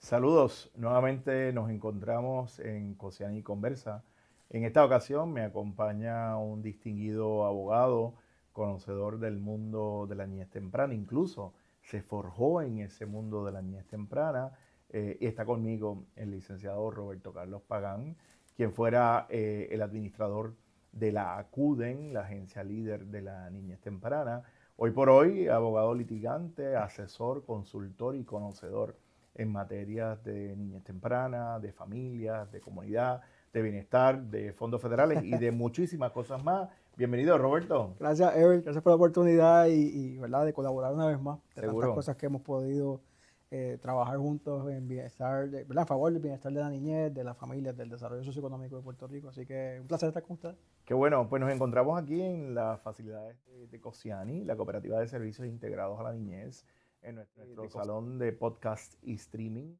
Saludos, nuevamente nos encontramos en Cociani Conversa. En esta ocasión me acompaña un distinguido abogado, conocedor del mundo de la niñez temprana, incluso se forjó en ese mundo de la niñez temprana. Y está conmigo el licenciado Roberto Carlos Pagán, quien fuera el administrador de la ACUDEN, la agencia líder de la niñez temprana. Hoy por hoy, abogado litigante, asesor, consultor y conocedor en materias de niñez temprana, de familias, de comunidad, de bienestar, de fondos federales y de muchísimas cosas más. Bienvenido, Roberto. Gracias, Eric. Gracias por la oportunidad ¿verdad? De colaborar una vez más de tantas Seguro. cosas que hemos podido trabajar juntos en bienestar, ¿verdad? A favor del bienestar de la niñez, de las familias, del desarrollo socioeconómico de Puerto Rico. Así que un placer estar con ustedes. Qué bueno, pues nos encontramos aquí en las facilidades de Cociani, la Cooperativa de Servicios Integrados a la Niñez, en nuestro salón de podcast y streaming,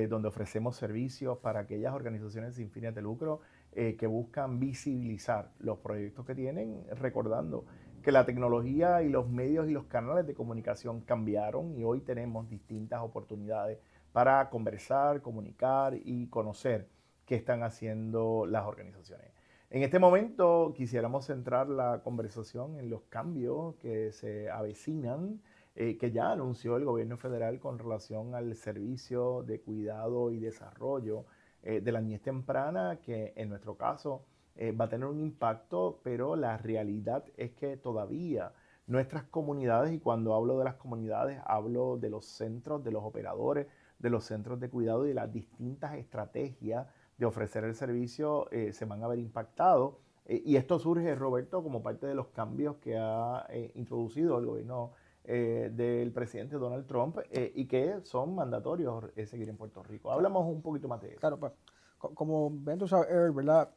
donde ofrecemos servicios para aquellas organizaciones sin fines de lucro que buscan visibilizar los proyectos que tienen, recordando que la tecnología y los medios y los canales de comunicación cambiaron y hoy tenemos distintas oportunidades para conversar, comunicar y conocer qué están haciendo las organizaciones. En este momento quisiéramos centrar la conversación en los cambios que se avecinan, que ya anunció el gobierno federal con relación al servicio de cuidado y desarrollo de la niñez temprana, que en nuestro caso va a tener un impacto, pero la realidad es que todavía nuestras comunidades, y cuando hablo de las comunidades hablo de los centros, de los operadores, de los centros de cuidado y de las distintas estrategias de ofrecer el servicio se van a ver impactados. Y esto surge, Roberto, como parte de los cambios que ha introducido el gobierno del presidente Donald Trump y que son mandatorios seguir en Puerto Rico. Hablamos un poquito más de eso. Claro, pues, como ven tú sabes, Eric, ¿verdad?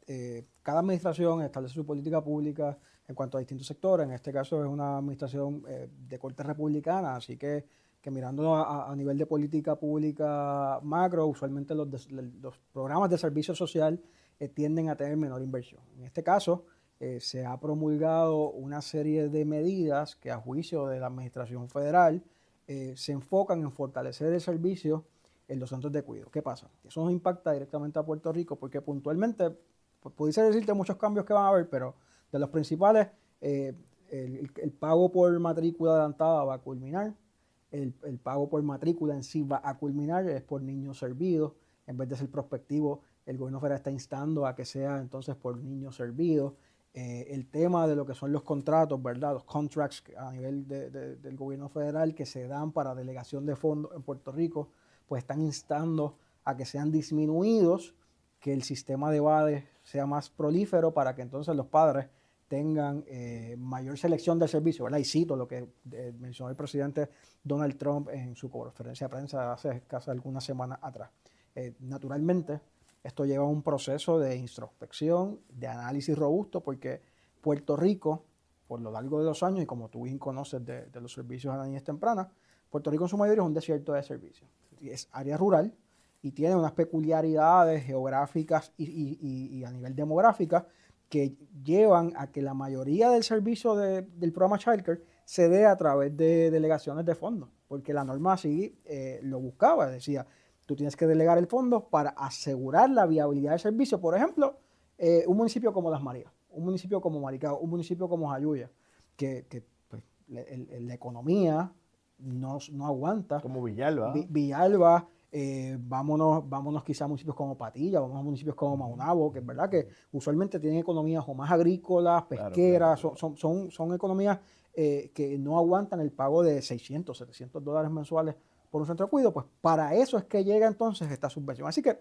Cada administración establece su política pública en cuanto a distintos sectores. En este caso es una administración de corte republicana, así que mirando a nivel de política pública macro, usualmente los programas de servicio social tienden a tener menor inversión. En este caso, se ha promulgado una serie de medidas que a juicio de la administración federal se enfocan en fortalecer el servicio en los centros de cuidado. ¿Qué pasa? Eso nos impacta directamente a Puerto Rico porque puntualmente, pudiese decirte muchos cambios que van a haber, pero de los principales, el pago por matrícula adelantada va a culminar, el pago por matrícula en sí va a culminar, es por niños servidos, en vez de ser prospectivo, el gobierno federal está instando a que sea entonces por niños servidos. El tema de lo que son los contratos, ¿verdad? Los contracts a nivel del gobierno federal que se dan para delegación de fondos en Puerto Rico, pues están instando a que sean disminuidos, que el sistema de BADE sea más prolífero para que entonces los padres tengan mayor selección del servicio, ¿verdad? Y cito lo que mencionó el presidente Donald Trump en su conferencia de prensa hace casi algunas semanas atrás. Naturalmente, esto lleva a un proceso de introspección, de análisis robusto, porque Puerto Rico, por lo largo de los años, y como tú bien conoces de los servicios a la niñez temprana, Puerto Rico en su mayoría es un desierto de servicios. Es área rural y tiene unas peculiaridades geográficas y a nivel demográfica que llevan a que la mayoría del servicio del programa Childcare se dé a través de delegaciones de fondos, porque la norma así lo buscaba, decía, tú tienes que delegar el fondo para asegurar la viabilidad del servicio. Por ejemplo, un municipio como Las Marías, un municipio como Maricao, un municipio como Jayuya, que pues, la economía no aguanta. Como Villalba. Villalba, vámonos quizá a municipios como Patilla, vamos a municipios como Maunabo, que es verdad que usualmente tienen economías o más agrícolas, pesqueras, Claro. son economías que no aguantan el pago de $600, $700 mensuales por un centro de cuidado, pues para eso es que llega entonces esta subvención. Así que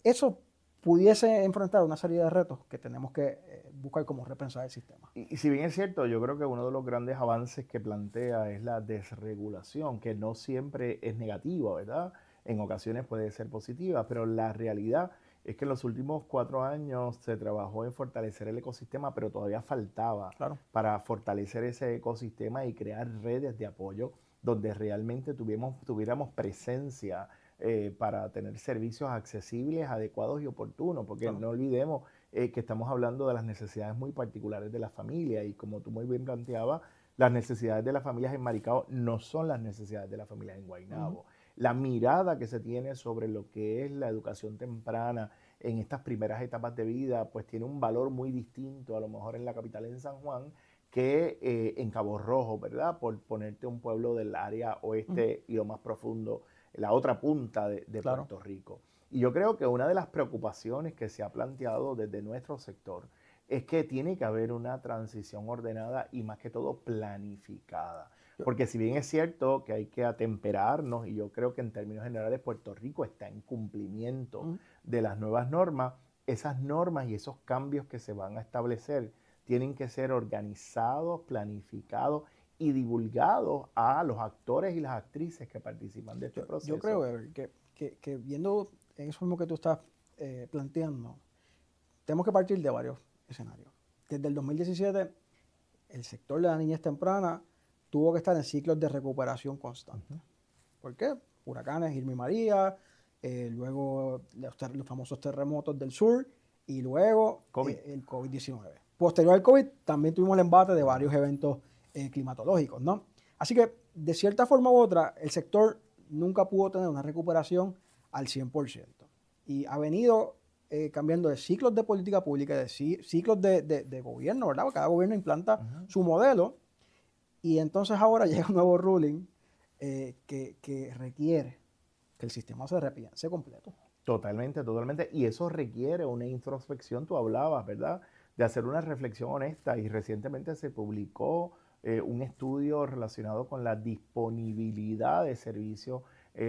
eso pudiese enfrentar una serie de retos que tenemos que buscar cómo repensar el sistema. Y si bien es cierto, yo creo que uno de los grandes avances que plantea es la desregulación, que no siempre es negativa, ¿verdad? En ocasiones puede ser positiva, pero la realidad es que en los últimos 4 años se trabajó en fortalecer el ecosistema, pero todavía faltaba Claro. para fortalecer ese ecosistema y crear redes de apoyo donde realmente tuviéramos presencia para tener servicios accesibles, adecuados y oportunos, porque Claro. no olvidemos que estamos hablando de las necesidades muy particulares de la familia y como tú muy bien planteabas, las necesidades de las familias en Maricao no son las necesidades de las familias en Guaynabo. la mirada que se tiene sobre lo que es la educación temprana en estas primeras etapas de vida, pues tiene un valor muy distinto a lo mejor en la capital, en San Juan, que en Cabo Rojo, ¿verdad? Por ponerte un pueblo del área oeste y lo más profundo, la otra punta de Claro. Puerto Rico. Y yo creo que una de las preocupaciones que se ha planteado desde nuestro sector es que tiene que haber una transición ordenada y más que todo planificada. Porque si bien es cierto que hay que atemperarnos, y yo creo que en términos generales Puerto Rico está en cumplimiento de las nuevas normas, esas normas y esos cambios que se van a establecer tienen que ser organizados, planificados y divulgados a los actores y las actrices que participan de este proceso. Yo creo, Ever, que viendo eso mismo que tú estás planteando, tenemos que partir de varios escenarios. Desde el 2017, el sector de la niñez temprana tuvo que estar en ciclos de recuperación constante. ¿Por qué? Huracanes Irma y María, luego los famosos terremotos del sur y luego el COVID-19. Posterior al COVID también tuvimos el embate de varios eventos climatológicos, ¿no? Así que, de cierta forma u otra, el sector nunca pudo tener una recuperación al 100%. Y ha venido cambiando de ciclos de política pública, de ciclos de gobierno, ¿verdad? Cada gobierno implanta su modelo y entonces ahora llega un nuevo ruling que requiere que el sistema se repiense completo. Totalmente, totalmente. Y eso requiere una introspección, tú hablabas, ¿verdad? De hacer una reflexión honesta y recientemente se publicó un estudio relacionado con la disponibilidad de servicios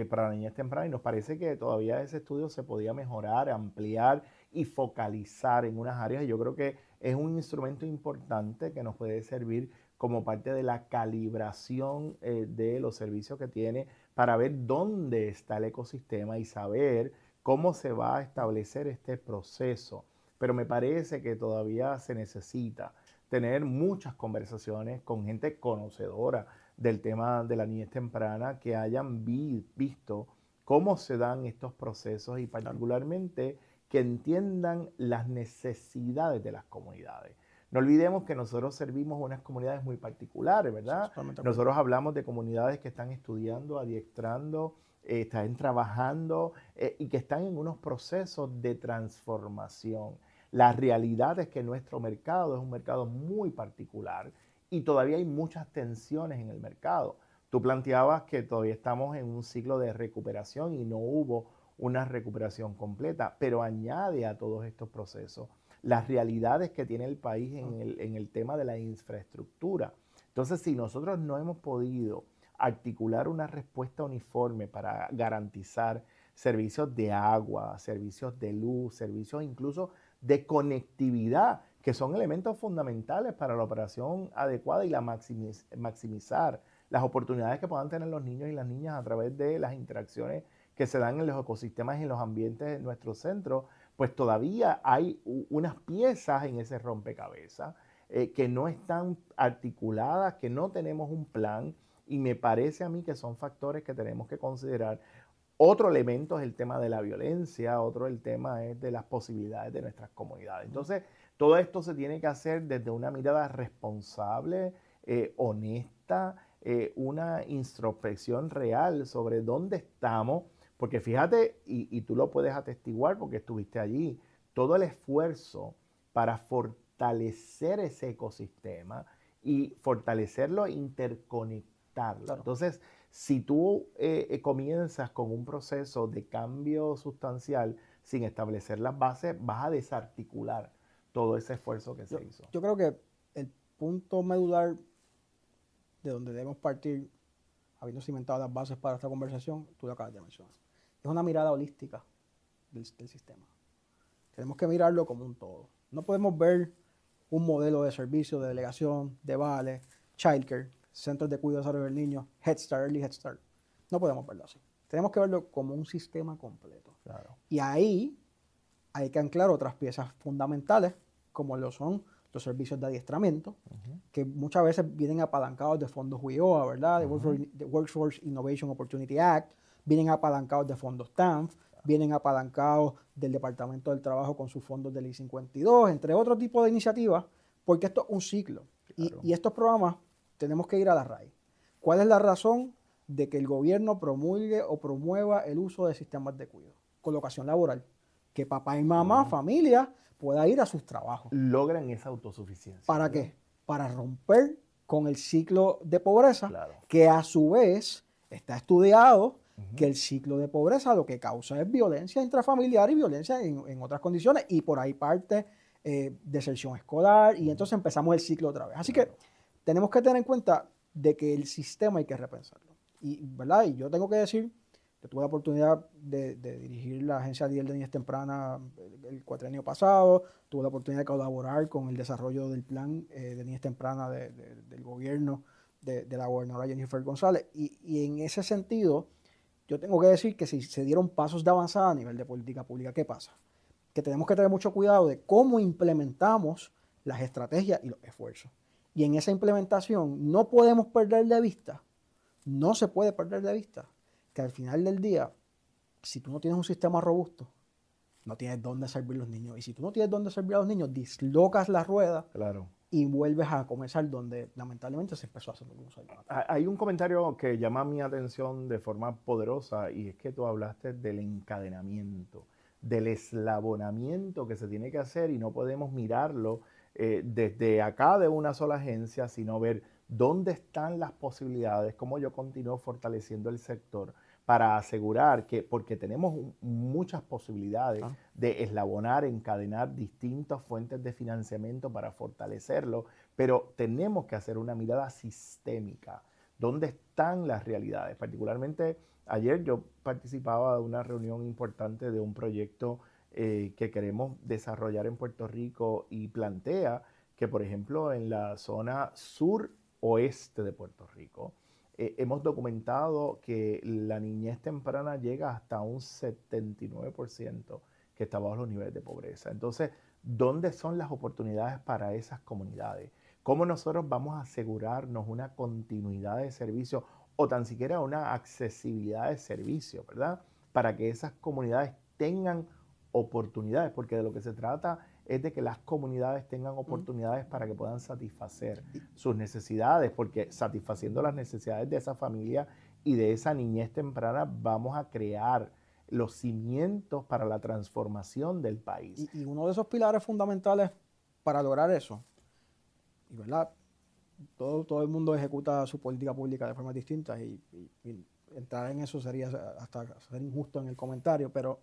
para la niñez temprana y nos parece que todavía ese estudio se podía mejorar, ampliar y focalizar en unas áreas. Y yo creo que es un instrumento importante que nos puede servir como parte de la calibración de los servicios que tiene para ver dónde está el ecosistema y saber cómo se va a establecer este proceso. Pero me parece que todavía se necesita tener muchas conversaciones con gente conocedora del tema de la niñez temprana que hayan visto cómo se dan estos procesos y particularmente que entiendan las necesidades de las comunidades. No olvidemos que nosotros servimos unas comunidades muy particulares, ¿verdad? Nosotros hablamos de comunidades que están estudiando, adiestrando, están trabajando y que están en unos procesos de transformación. La realidad es que nuestro mercado es un mercado muy particular y todavía hay muchas tensiones en el mercado. Tú planteabas que todavía estamos en un ciclo de recuperación y no hubo una recuperación completa, pero añade a todos estos procesos las realidades que tiene el país en el tema de la infraestructura. Entonces, si nosotros no hemos podido articular una respuesta uniforme para garantizar servicios de agua, servicios de luz, servicios incluso de conectividad, que son elementos fundamentales para la operación adecuada y la maximizar las oportunidades que puedan tener los niños y las niñas a través de las interacciones que se dan en los ecosistemas y en los ambientes de nuestro centro, pues todavía hay unas piezas en ese rompecabezas que no están articuladas, que no tenemos un plan y me parece a mí que son factores que tenemos que considerar. Otro elemento es el tema de la violencia, otro el tema es de las posibilidades de nuestras comunidades. Entonces, todo esto se tiene que hacer desde una mirada responsable, honesta, una introspección real sobre dónde estamos, porque fíjate, y tú lo puedes atestiguar porque estuviste allí, todo el esfuerzo para fortalecer ese ecosistema y fortalecerlo e interconectarlo. Claro. Entonces, si tú comienzas con un proceso de cambio sustancial sin establecer las bases, vas a desarticular todo ese esfuerzo que se hizo. Yo creo que el punto medular de donde debemos partir, habiendo cimentado las bases para esta conversación, tú lo acabas de mencionar. Es una mirada holística del sistema. Tenemos que mirarlo como un todo. No podemos ver un modelo de servicio, de delegación, de vales, childcare, centros de cuidado y desarrollo del niño, Head Start, Early Head Start. No podemos verlo así. Tenemos que verlo como un sistema completo. Claro. Y ahí hay que anclar otras piezas fundamentales, como lo son los servicios de adiestramiento, que muchas veces vienen apalancados de fondos WIOA, ¿verdad? De Workforce Innovation Opportunity Act, vienen apalancados de fondos TANF, vienen apalancados del Departamento del Trabajo con sus fondos del I-52, entre otros tipos de iniciativas, porque esto es un ciclo. Claro. Y estos programas tenemos que ir a la raíz. ¿Cuál es la razón de que el gobierno promulgue o promueva el uso de sistemas de cuidado, colocación laboral, que papá y mamá, familia, pueda ir a sus trabajos. Logran esa autosuficiencia. ¿Para ¿verdad? qué? Para romper con el ciclo de pobreza, Claro. que a su vez está estudiado que el ciclo de pobreza lo que causa es violencia intrafamiliar y violencia en otras condiciones, y por ahí parte deserción escolar, y entonces empezamos el ciclo otra vez. Así que tenemos que tener en cuenta de que el sistema hay que repensarlo. ¿Verdad? Y yo tengo que decir, yo tuve la oportunidad de dirigir la Agencia de Niñez Temprana el cuatrienio pasado, tuve la oportunidad de colaborar con el desarrollo del plan de niñez temprana del gobierno de la gobernadora Jennifer González, y en ese sentido yo tengo que decir que si se dieron pasos de avanzada a nivel de política pública. ¿Qué pasa? Que tenemos que tener mucho cuidado de cómo implementamos las estrategias y los esfuerzos. Y en esa implementación no podemos perder de vista, no se puede perder de vista, que al final del día, si tú no tienes un sistema robusto, no tienes dónde servir a los niños. Y si tú no tienes dónde servir a los niños, dislocas la rueda y vuelves a comenzar donde lamentablemente se empezó hace unos años. Hay un comentario que llama mi atención de forma poderosa, y es que tú hablaste del encadenamiento, del eslabonamiento que se tiene que hacer, y no podemos mirarlo desde acá de una sola agencia, sino ver dónde están las posibilidades, cómo yo continúo fortaleciendo el sector para asegurar que, porque tenemos muchas posibilidades de eslabonar, encadenar distintas fuentes de financiamiento para fortalecerlo, pero tenemos que hacer una mirada sistémica. ¿Dónde están las realidades? Particularmente ayer yo participaba de una reunión importante de un proyecto que queremos desarrollar en Puerto Rico, y plantea que, por ejemplo, en la zona sur-oeste de Puerto Rico, hemos documentado que la niñez temprana llega hasta un 79% que está bajo los niveles de pobreza. Entonces, ¿dónde son las oportunidades para esas comunidades? ¿Cómo nosotros vamos a asegurarnos una continuidad de servicio o tan siquiera una accesibilidad de servicio, ¿verdad? Para que esas comunidades tengan oportunidades, porque de lo que se trata es de que las comunidades tengan oportunidades para que puedan satisfacer sus necesidades, porque satisfaciendo las necesidades de esa familia y de esa niñez temprana vamos a crear los cimientos para la transformación del país. Y uno de esos pilares fundamentales para lograr eso, y verdad, todo el mundo ejecuta su política pública de formas distintas, y entrar en eso sería hasta ser injusto en el comentario, pero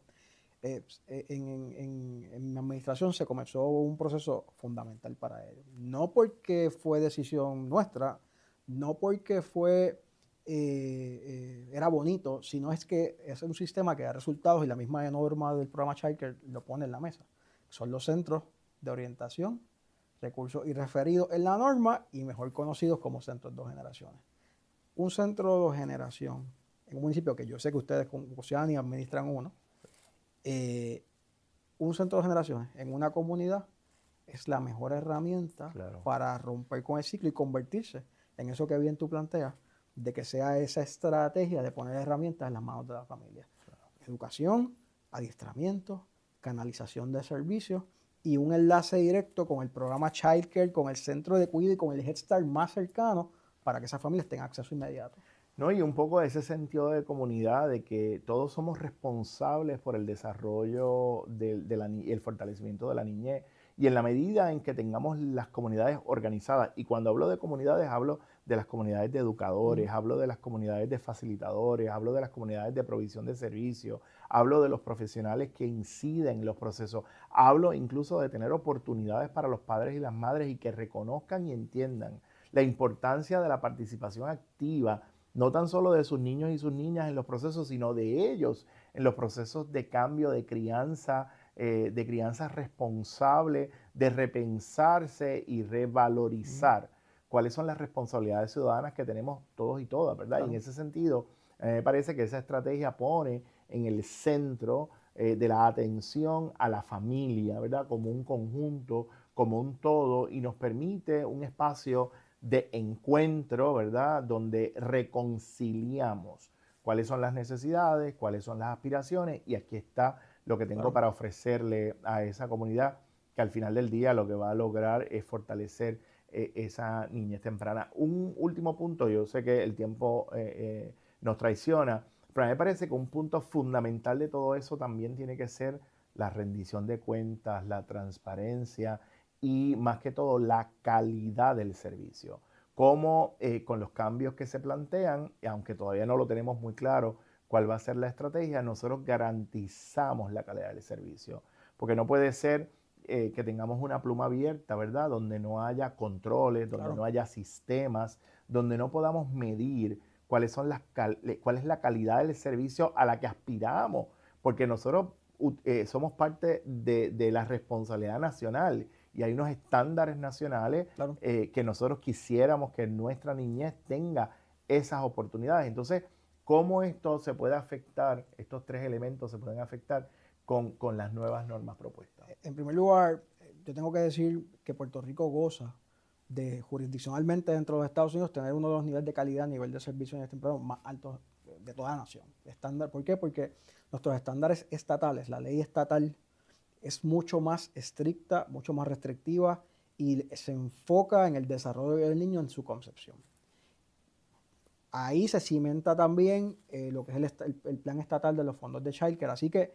en mi administración se comenzó un proceso fundamental para ello. No porque fue decisión nuestra, no porque era bonito, sino es que es un sistema que da resultados, y la misma norma del programa Childcare lo pone en la mesa. Son los centros de orientación, recursos y referidos en la norma, y mejor conocidos como centros de dos generaciones. Un centro de generación en un municipio que yo sé que ustedes con Oceani administran uno, un centro de generaciones en una comunidad es la mejor herramienta para romper con el ciclo y convertirse en eso que bien tú planteas, de que sea esa estrategia de poner herramientas en las manos de la familia. Educación, adiestramiento, canalización de servicios y un enlace directo con el programa Childcare, con el centro de cuidado y con el Head Start más cercano, para que esas familias tengan acceso inmediato. ¿No? Y un poco ese sentido de comunidad, de que todos somos responsables por el desarrollo y el fortalecimiento de la niñez. Y en la medida en que tengamos las comunidades organizadas, y cuando hablo de comunidades, hablo de las comunidades de educadores, hablo de las comunidades de facilitadores, hablo de las comunidades de provisión de servicios, hablo de los profesionales que inciden en los procesos, hablo incluso de tener oportunidades para los padres y las madres, y que reconozcan y entiendan la importancia de la participación activa, no tan solo de sus niños y sus niñas en los procesos, sino de ellos en los procesos de cambio, de crianza responsable, de repensarse y revalorizar cuáles son las responsabilidades ciudadanas que tenemos todos y todas, ¿verdad? Claro. Y en ese sentido, me parece que esa estrategia pone en el centro de la atención a la familia, ¿verdad? Como un conjunto, como un todo, y nos permite un espacio de encuentro, ¿verdad? Donde reconciliamos cuáles son las necesidades, cuáles son las aspiraciones, y aquí está lo que tengo para ofrecerle a esa comunidad, que al final del día lo que va a lograr es fortalecer esa niñez temprana. Un último punto, yo sé que el tiempo nos traiciona. Pero a mí me parece que un punto fundamental de todo eso también tiene que ser la rendición de cuentas, la transparencia y más que todo la calidad del servicio. Cómo con los cambios que se plantean, y aunque todavía no lo tenemos muy claro cuál va a ser la estrategia, nosotros garantizamos la calidad del servicio. Porque no puede ser que tengamos una pluma abierta, ¿verdad? Donde no haya controles, donde no haya sistemas, donde no podamos medir cuál es la calidad del servicio a la que aspiramos. Porque nosotros somos parte de la responsabilidad nacional y hay unos estándares nacionales que nosotros quisiéramos que nuestra niñez tenga esas oportunidades. Entonces, ¿cómo esto se puede afectar, estos tres elementos se pueden afectar con las nuevas normas propuestas? En primer lugar, yo tengo que decir que Puerto Rico goza de jurisdiccionalmente dentro de los Estados Unidos tener uno de los niveles de calidad a nivel de servicio en este temprano más altos de toda la nación. Estándar, ¿por qué? Porque nuestros estándares estatales, la ley estatal es mucho más estricta, mucho más restrictiva y se enfoca en el desarrollo del niño en su concepción. Ahí se cimenta también lo que es el plan estatal de los fondos de Child Care, así que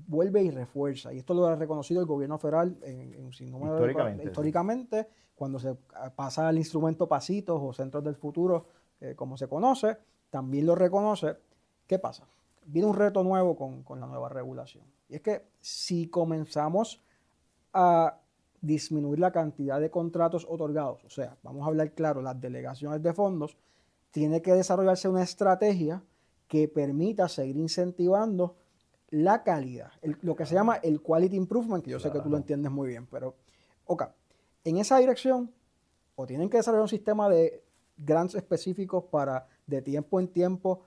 vuelve y refuerza, y esto lo ha reconocido el gobierno federal en sin número históricamente, cuando se pasa al instrumento Pasitos o Centros del Futuro, como se conoce, también lo reconoce. ¿Qué pasa? Viene un reto nuevo con la nueva regulación, y es que si comenzamos a disminuir la cantidad de contratos otorgados, o sea, vamos a hablar claro, las delegaciones de fondos, tiene que desarrollarse una estrategia que permita seguir incentivando la calidad, lo que se llama el quality improvement, que yo sé que tú lo entiendes muy bien, pero, ok, en esa dirección, o tienen que desarrollar un sistema de grants específicos para, de tiempo en tiempo,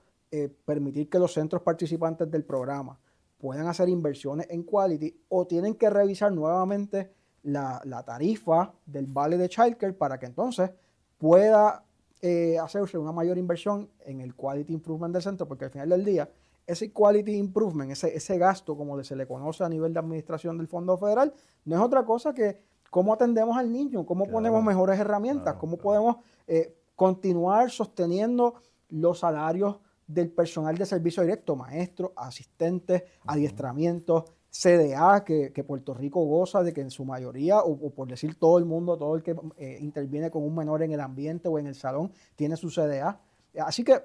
permitir que los centros participantes del programa puedan hacer inversiones en quality, o tienen que revisar nuevamente la tarifa del vale de childcare para que entonces pueda hacerse una mayor inversión en el quality improvement del centro, porque al final del día, ese quality improvement, ese gasto, como se le conoce a nivel de administración del Fondo Federal, no es otra cosa que cómo atendemos al niño, cómo ponemos mejores herramientas, cómo podemos continuar sosteniendo los salarios del personal de servicio directo, maestros, asistentes, adiestramientos, CDA, que Puerto Rico goza de que en su mayoría, o por decir todo el mundo, todo el que interviene con un menor en el ambiente o en el salón, tiene su CDA. Así que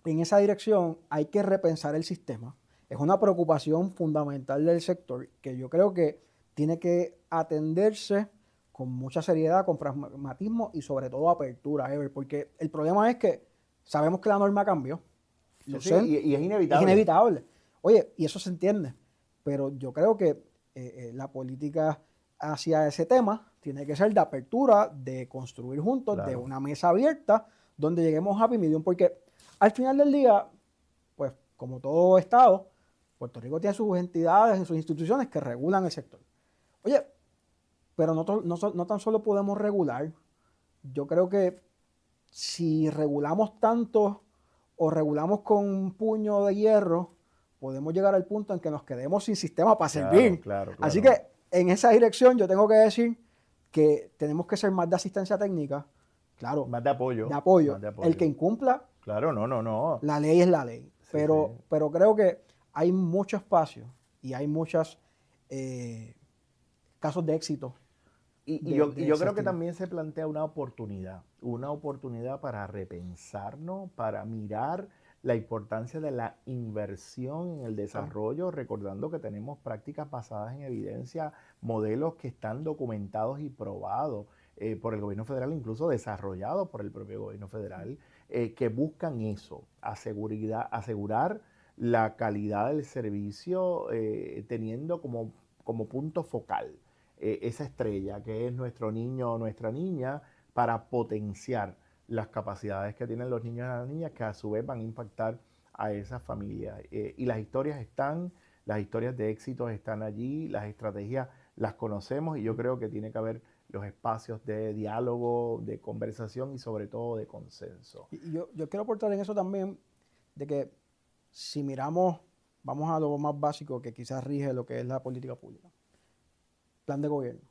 en esa dirección hay que repensar el sistema. Es una preocupación fundamental del sector que yo creo que tiene que atenderse con mucha seriedad, con pragmatismo y sobre todo apertura, Ever, porque el problema es que sabemos que la norma cambió. Y es inevitable. Es inevitable. Oye, y eso se entiende, pero yo creo que la política hacia ese tema tiene que ser de apertura, de construir juntos, de una mesa abierta, donde lleguemos a happy medium, porque al final del día, pues como todo Estado, Puerto Rico tiene sus entidades y sus instituciones que regulan el sector. Oye, pero no tan solo podemos regular. Yo creo que si regulamos tanto o regulamos con un puño de hierro, podemos llegar al punto en que nos quedemos sin sistema para servir. Claro. Así que en esa dirección yo tengo que decir que tenemos que ser más de asistencia técnica, claro. Más de apoyo. El que incumpla, claro, no. La ley es la ley. Pero creo que hay mucho espacio y hay muchos casos de éxito. Y yo creo que también se plantea una oportunidad para repensarnos, para mirar la importancia de la inversión en el desarrollo, recordando que tenemos prácticas basadas en evidencia, modelos que están documentados y probados por el gobierno federal, incluso desarrollados por el propio gobierno federal, que buscan eso, asegurar la calidad del servicio teniendo como punto focal esa estrella que es nuestro niño o nuestra niña, para potenciar las capacidades que tienen los niños y las niñas, que a su vez van a impactar a esas familias. Y las historias de éxito están allí, las estrategias las conocemos, y yo creo que tiene que haber los espacios de diálogo, de conversación y sobre todo de consenso. Y yo quiero aportar en eso también, de que si miramos, vamos a lo más básico que quizás rige lo que es la política pública. Plan de gobierno.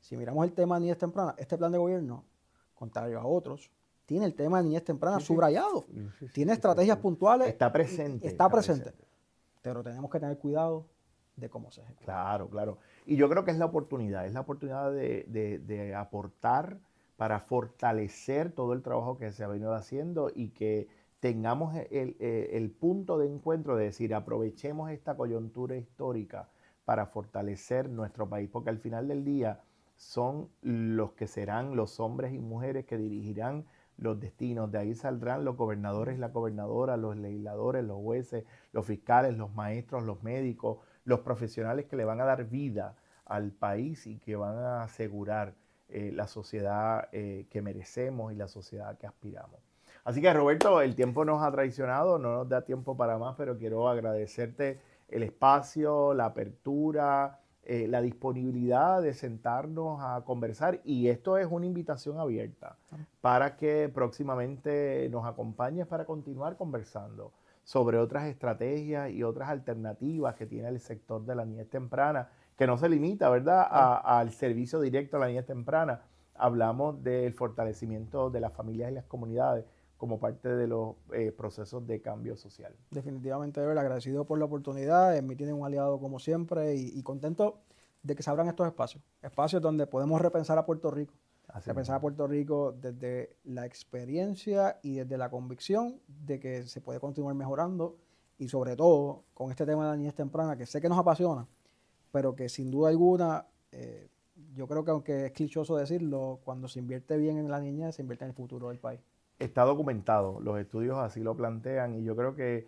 Si miramos el tema de niñez temprana, este plan de gobierno, contrario a otros, tiene el tema de niñez temprana Sí, sí. subrayado, tiene Sí, estrategias sí. puntuales. Está presente. Está presente. Pero tenemos que tener cuidado de cómo se ejecuta. Claro, claro. Y yo creo que es la oportunidad de aportar para fortalecer todo el trabajo que se ha venido haciendo y que tengamos el punto de encuentro de decir, aprovechemos esta coyuntura histórica para fortalecer nuestro país, porque al final del día son los que serán los hombres y mujeres que dirigirán los destinos. De ahí saldrán los gobernadores, la gobernadora, los legisladores, los jueces, los fiscales, los maestros, los médicos, los profesionales que le van a dar vida al país y que van a asegurar la sociedad que merecemos y la sociedad que aspiramos. Así que Roberto, el tiempo nos ha traicionado, no nos da tiempo para más, pero quiero agradecerte el espacio, la apertura, la disponibilidad de sentarnos a conversar, y esto es una invitación abierta para que próximamente nos acompañes para continuar conversando sobre otras estrategias y otras alternativas que tiene el sector de la niñez temprana, que no se limita, ¿verdad?, al servicio directo a la niñez temprana. Hablamos del fortalecimiento de las familias y las comunidades como parte de los procesos de cambio social. Definitivamente, Ever, agradecido por la oportunidad. En mí tienen un aliado como siempre y contento de que se abran estos espacios donde podemos repensar a Puerto Rico. Repensar a Puerto Rico desde la experiencia y desde la convicción de que se puede continuar mejorando, y sobre todo con este tema de la niñez temprana, que sé que nos apasiona, pero que sin duda alguna, yo creo que, aunque es clichoso decirlo, cuando se invierte bien en la niñez, se invierte en el futuro del país. Está documentado, los estudios así lo plantean, y yo creo que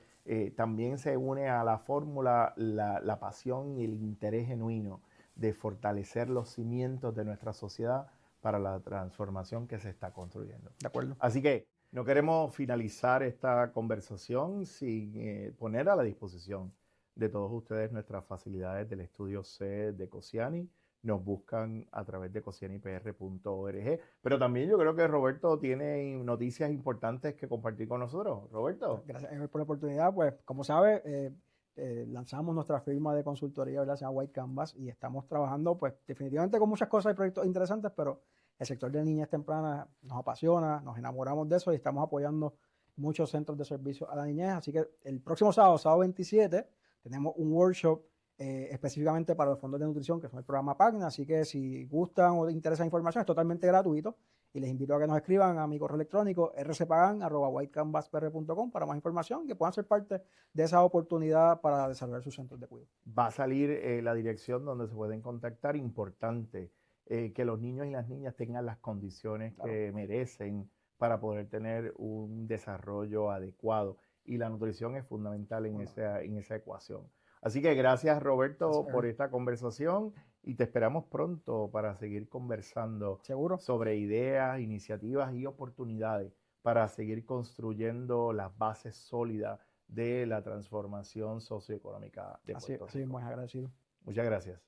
también se une a la fórmula la pasión y el interés genuino de fortalecer los cimientos de nuestra sociedad para la transformación que se está construyendo. De acuerdo. Así que no queremos finalizar esta conversación sin poner a la disposición de todos ustedes nuestras facilidades del estudio C de Cosiani. Nos buscan a través de cosianipr.org. Pero también yo creo que Roberto tiene noticias importantes que compartir con nosotros. Roberto. Gracias por la oportunidad. Pues, como sabe, lanzamos nuestra firma de consultoría, ¿verdad? Se llama White Canvas, y estamos trabajando, pues, definitivamente con muchas cosas y proyectos interesantes, pero el sector de niñez temprana nos apasiona, nos enamoramos de eso y estamos apoyando muchos centros de servicio a la niñez. Así que el próximo sábado 27, tenemos un workshop específicamente para los fondos de nutrición, que son el programa PACNA. Así que si gustan o les interesa información, es totalmente gratuito, y les invito a que nos escriban a mi correo electrónico rcpagan@whitecanvaspr.com para más información, que puedan ser parte de esa oportunidad para desarrollar sus centros de cuidado. Va a salir la dirección donde se pueden contactar. Importante que los niños y las niñas tengan las condiciones que merecen para poder tener un desarrollo adecuado, y la nutrición es fundamental en esa ecuación. Así que gracias, Roberto, por esta conversación, y te esperamos pronto para seguir conversando sobre ideas, iniciativas y oportunidades para seguir construyendo las bases sólidas de la transformación socioeconómica de Puerto Rico. Así es, muy agradecido. Muchas gracias.